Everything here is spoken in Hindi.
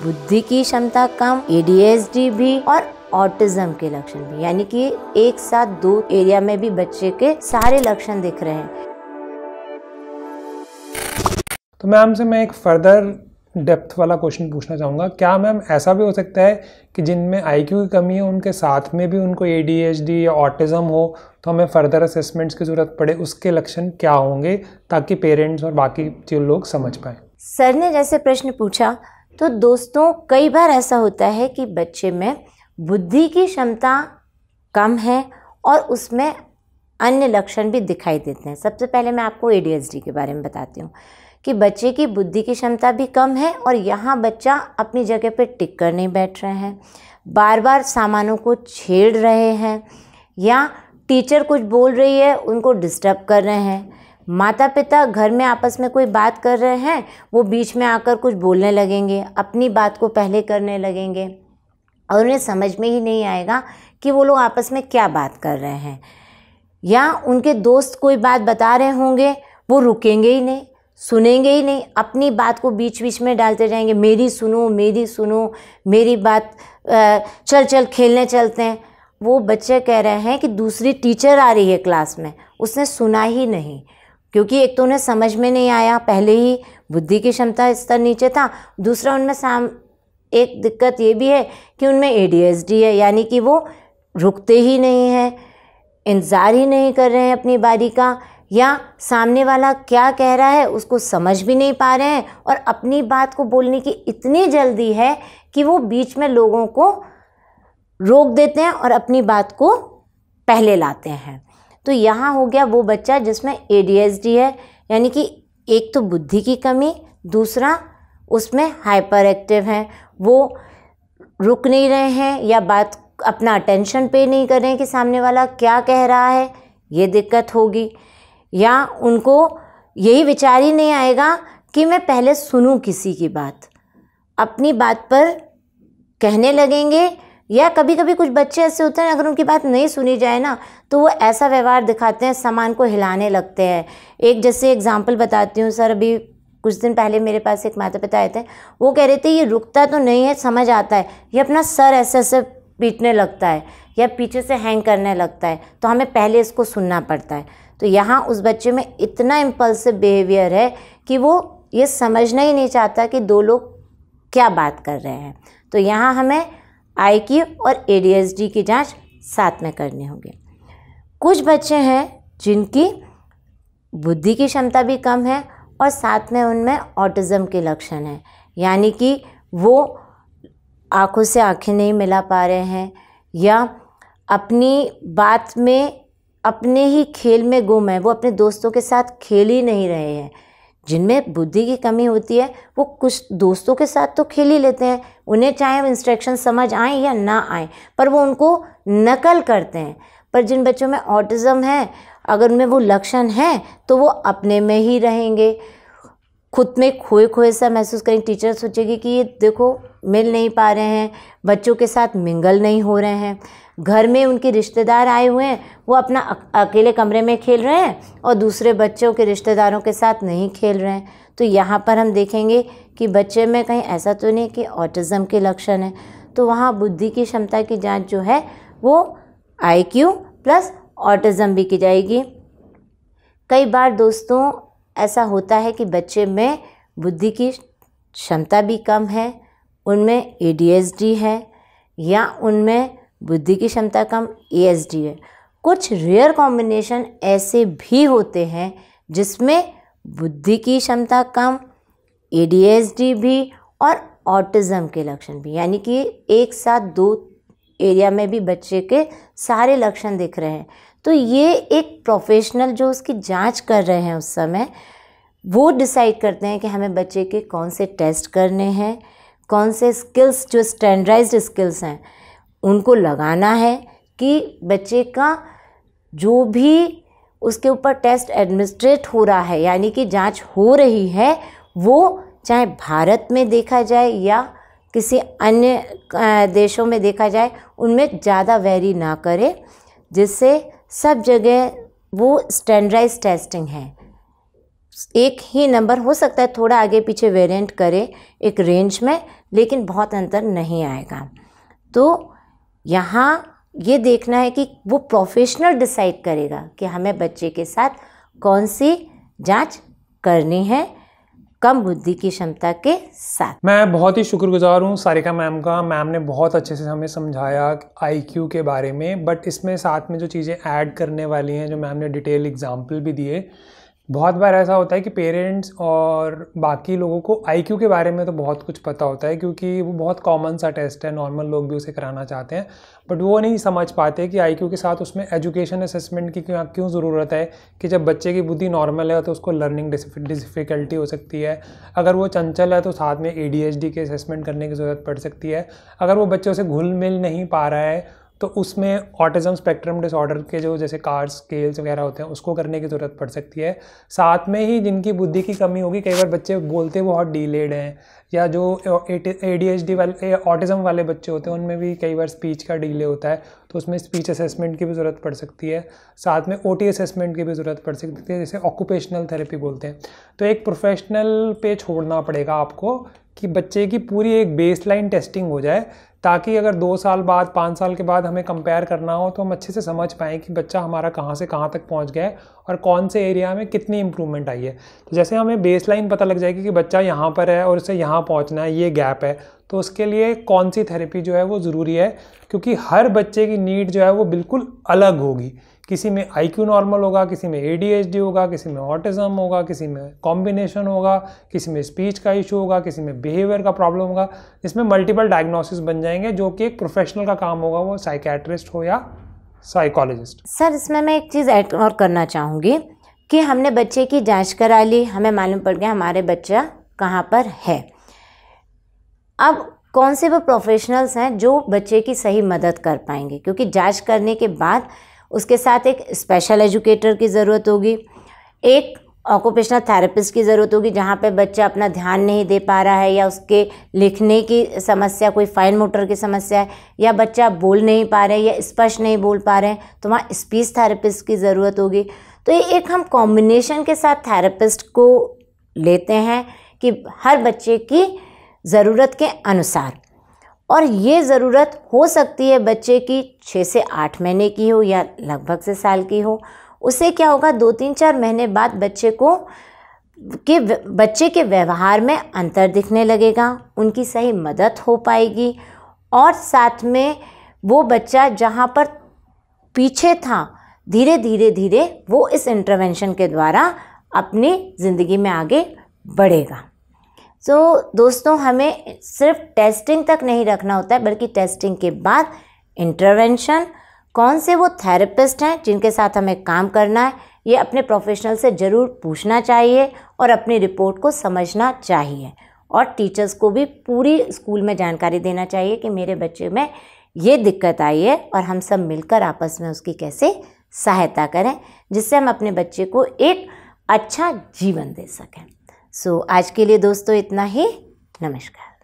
बुद्धि की क्षमता कम, ADHD भी और ऑटिज्म के लक्षण भी, यानी कि एक साथ 2 एरिया में भी बच्चे के सारे लक्षण दिख रहे हैं। तो मैम से मैं एक फर्दर डेप्थ वाला क्वेश्चन पूछना चाहूँगा, क्या मैम ऐसा भी हो सकता है कि जिनमें IQ की कमी है उनके साथ में भी उनको ADHD या ऑटिज्म हो, तो हमें फर्दर असेसमेंट्स की ज़रूरत पड़े, उसके लक्षण क्या होंगे ताकि पेरेंट्स और बाकी जो लोग समझ पाएँ? सर ने जैसे प्रश्न पूछा, तो दोस्तों कई बार ऐसा होता है कि बच्चे में बुद्धि की क्षमता कम है और उसमें अन्य लक्षण भी दिखाई देते हैं। सबसे पहले मैं आपको ADHD के बारे में बताती हूँ कि बच्चे की बुद्धि की क्षमता भी कम है और यहाँ बच्चा अपनी जगह पे टिक कर नहीं बैठ रहे हैं, बार बार सामानों को छेड़ रहे हैं, या टीचर कुछ बोल रही है उनको डिस्टर्ब कर रहे हैं, माता पिता घर में आपस में कोई बात कर रहे हैं वो बीच में आकर कुछ बोलने लगेंगे, अपनी बात को पहले करने लगेंगे और उन्हें समझ में ही नहीं आएगा कि वो लोग आपस में क्या बात कर रहे हैं। या उनके दोस्त कोई बात बता रहे होंगे, वो रुकेंगे ही नहीं, सुनेंगे ही नहीं, अपनी बात को बीच बीच में डालते जाएंगे, मेरी सुनो मेरी बात, चल खेलने चलते हैं। वो बच्चे कह रहे हैं कि दूसरी टीचर आ रही है क्लास में, उसने सुना ही नहीं, क्योंकि एक तो उन्हें समझ में नहीं आया, पहले ही बुद्धि की क्षमता स्तर नीचे था, दूसरा उनमें एक दिक्कत ये भी है कि उनमें ADHD है, यानी कि वो रुकते ही नहीं हैं, इंतज़ार ही नहीं कर रहे हैं अपनी बारी का, या सामने वाला क्या कह रहा है उसको समझ भी नहीं पा रहे हैं और अपनी बात को बोलने की इतनी जल्दी है कि वो बीच में लोगों को रोक देते हैं और अपनी बात को पहले लाते हैं। तो यहाँ हो गया वो बच्चा जिसमें ADHD है, यानी कि एक तो बुद्धि की कमी, दूसरा उसमें हाइपर एक्टिव हैं, वो रुक नहीं रहे हैं या बात अपना अटेंशन पे नहीं कर रहे हैं कि सामने वाला क्या कह रहा है, ये दिक्कत होगी। या उनको यही विचार ही नहीं आएगा कि मैं पहले सुनूं किसी की बात, अपनी बात पर कहने लगेंगे। या कभी कभी कुछ बच्चे ऐसे होते हैं अगर उनकी बात नहीं सुनी जाए ना तो वो ऐसा व्यवहार दिखाते हैं, सामान को हिलाने लगते हैं। एक जैसे एग्जांपल बताती हूँ सर, अभी कुछ दिन पहले मेरे पास एक माता पिता आए थे, वो कह रहे थे ये रुकता तो नहीं है, समझ आता है, ये अपना सर ऐसे ऐसे पीटने लगता है या पीछे से हैंग करने लगता है, तो हमें पहले इसको सुनना पड़ता है। तो यहाँ उस बच्चे में इतना इम्पल्सिव बिहेवियर है कि वो ये समझना ही नहीं चाहता कि 2 लोग क्या बात कर रहे हैं। तो यहाँ हमें IQ और ADHD की जांच साथ में करनी होगी। कुछ बच्चे हैं जिनकी बुद्धि की क्षमता भी कम है और साथ में उनमें ऑटिज्म के लक्षण हैं, यानी कि वो आँखों से आँखें नहीं मिला पा रहे हैं या अपनी बात में अपने ही खेल में गुम है, वो अपने दोस्तों के साथ खेल ही नहीं रहे हैं। जिनमें बुद्धि की कमी होती है वो कुछ दोस्तों के साथ तो खेल ही लेते हैं, उन्हें चाहे इंस्ट्रक्शन समझ आए या ना आए, पर वो उनको नकल करते हैं। पर जिन बच्चों में ऑटिज्म है, अगर उनमें वो लक्षण हैं तो वो अपने में ही रहेंगे, खुद में खोए खोए सा महसूस करेंगे। टीचर सोचेगी कि ये देखो मिल नहीं पा रहे हैं, बच्चों के साथ मिंगल नहीं हो रहे हैं, घर में उनके रिश्तेदार आए हुए हैं, वो अपना अकेले कमरे में खेल रहे हैं और दूसरे बच्चों के रिश्तेदारों के साथ नहीं खेल रहे हैं। तो यहाँ पर हम देखेंगे कि बच्चे में कहीं ऐसा तो नहीं कि ऑटिज्म के लक्षण है। तो वहाँ बुद्धि की क्षमता की जांच जो है वो IQ प्लस ऑटिज्म भी की जाएगी। कई बार दोस्तों ऐसा होता है कि बच्चे में बुद्धि की क्षमता भी कम है, उनमें ADHD है या उनमें बुद्धि की क्षमता कम ASD है। कुछ रेयर कॉम्बिनेशन ऐसे भी होते हैं जिसमें बुद्धि की क्षमता कम, ADHD भी और ऑटिज्म के लक्षण भी, यानी कि एक साथ 2 एरिया में भी बच्चे के सारे लक्षण दिख रहे हैं। तो ये एक प्रोफेशनल जो उसकी जांच कर रहे हैं उस समय वो डिसाइड करते हैं कि हमें बच्चे के कौन से टेस्ट करने हैं, कौन से स्किल्स जो स्टैंडर्डाइज्ड स्किल्स हैं उनको लगाना है कि बच्चे का जो भी उसके ऊपर टेस्ट एडमिनिस्ट्रेट हो रहा है, यानी कि जांच हो रही है, वो चाहे भारत में देखा जाए या किसी अन्य देशों में देखा जाए, उनमें ज़्यादा वेरी ना करे, जिससे सब जगह वो स्टैंडर्डाइज्ड टेस्टिंग है। एक ही नंबर हो सकता है थोड़ा आगे पीछे वेरिएंट करे एक रेंज में, लेकिन बहुत अंतर नहीं आएगा। तो यहाँ ये देखना है कि वो प्रोफेशनल डिसाइड करेगा कि हमें बच्चे के साथ कौन सी जांच करनी है कम बुद्धि की क्षमता के साथ। मैं बहुत ही शुक्रगुजार हूँ सारिका मैम का। मैम ने बहुत अच्छे से हमें समझाया IQ के बारे में, बट इसमें साथ में जो चीज़ें ऐड करने वाली हैं, जो मैम ने डिटेल एग्जाम्पल भी दिए। बहुत बार ऐसा होता है कि पेरेंट्स और बाकी लोगों को IQ के बारे में तो बहुत कुछ पता होता है, क्योंकि वो बहुत कॉमन सा टेस्ट है, नॉर्मल लोग भी उसे कराना चाहते हैं, बट वो नहीं समझ पाते कि IQ के साथ उसमें एजुकेशन असेसमेंट की क्यों ज़रूरत है। कि जब बच्चे की बुद्धि नॉर्मल है तो उसको लर्निंग डिफ़िकल्टी हो सकती है, अगर वो चंचल है तो साथ में ADHD के असेसमेंट करने की ज़रूरत पड़ सकती है, अगर वो बच्चों से घुल मिल नहीं पा रहा है तो उसमें ऑटिज़म स्पेक्ट्रम डिसऑर्डर के जो जैसे कार्ड्स स्केल्स वगैरह होते हैं उसको करने की ज़रूरत पड़ सकती है। साथ में ही जिनकी बुद्धि की कमी होगी, कई बार बच्चे बोलते बहुत डीलेड हैं, या जो ADHD वाले ऑटिज़म वाले बच्चे होते हैं उनमें भी कई बार स्पीच का डीले होता है, तो उसमें स्पीच असेसमेंट की भी ज़रूरत पड़ सकती है। साथ में OT असेसमेंट की भी ज़रूरत पड़ सकती है, जैसे ऑक्यूपेशनल थेरेपी बोलते हैं। तो एक प्रोफेशनल पे छोड़ना पड़ेगा आपको कि बच्चे की पूरी एक बेसलाइन टेस्टिंग हो जाए, ताकि अगर 2 साल बाद 5 साल के बाद हमें कंपेयर करना हो तो हम अच्छे से समझ पाएँ कि बच्चा हमारा कहाँ से कहाँ तक पहुँच गया है और कौन से एरिया में कितनी इम्प्रूवमेंट आई है। तो जैसे हमें बेसलाइन पता लग जाएगी कि बच्चा यहाँ पर है और उसे यहाँ पहुँचना है, ये गैप है, तो उसके लिए कौन सी थेरेपी जो है वो ज़रूरी है, क्योंकि हर बच्चे की नीड जो है वो बिल्कुल अलग होगी। किसी में IQ नॉर्मल होगा, किसी में ADHD होगा, किसी में ऑटिज़म होगा, किसी में कॉम्बिनेशन होगा, किसी में स्पीच का इशू होगा, किसी में बिहेवियर का प्रॉब्लम होगा। इसमें मल्टीपल डायग्नोसिस बन जाएंगे, जो कि एक प्रोफेशनल का काम होगा, वो साइकेट्रिस्ट हो या साइकोलॉजिस्ट। सर, इसमें मैं एक चीज़ ऐड और करना चाहूँगी कि हमने बच्चे की जांच करा ली, हमें मालूम पड़ गया हमारे बच्चा कहाँ पर है। अब कौन से वो प्रोफेशनल्स हैं जो बच्चे की सही मदद कर पाएंगे, क्योंकि जांच करने के बाद उसके साथ एक स्पेशल एजुकेटर की ज़रूरत होगी, एक ऑक्यूपेशनल थेरेपिस्ट की ज़रूरत होगी, जहाँ पे बच्चा अपना ध्यान नहीं दे पा रहा है, या उसके लिखने की समस्या, कोई फाइन मोटर की समस्या है, या बच्चा बोल नहीं पा रहे या स्पष्ट नहीं बोल पा रहे हैं, तो वहाँ स्पीच थेरेपिस्ट की ज़रूरत होगी। तो ये एक हम कॉम्बिनेशन के साथ थेरेपिस्ट को लेते हैं कि हर बच्चे की ज़रूरत के अनुसार, और ये ज़रूरत हो सकती है बच्चे की 6 से 8 महीने की हो या लगभग से साल की हो। उससे क्या होगा, 2-3-4 महीने बाद बच्चे के व्यवहार में अंतर दिखने लगेगा, उनकी सही मदद हो पाएगी, और साथ में वो बच्चा जहाँ पर पीछे था धीरे धीरे वो इस इंटरवेंशन के द्वारा अपनी ज़िंदगी में आगे बढ़ेगा। तो दोस्तों, हमें सिर्फ टेस्टिंग तक नहीं रखना होता है, बल्कि टेस्टिंग के बाद इंटरवेंशन, कौन से वो थेरेपिस्ट हैं जिनके साथ हमें काम करना है, ये अपने प्रोफेशनल से ज़रूर पूछना चाहिए और अपनी रिपोर्ट को समझना चाहिए, और टीचर्स को भी पूरी स्कूल में जानकारी देना चाहिए कि मेरे बच्चे में ये दिक्कत आई है, और हम सब मिलकर आपस में उसकी कैसे सहायता करें, जिससे हम अपने बच्चे को एक अच्छा जीवन दे सकें। सो आज के लिए दोस्तों इतना ही। नमस्कार।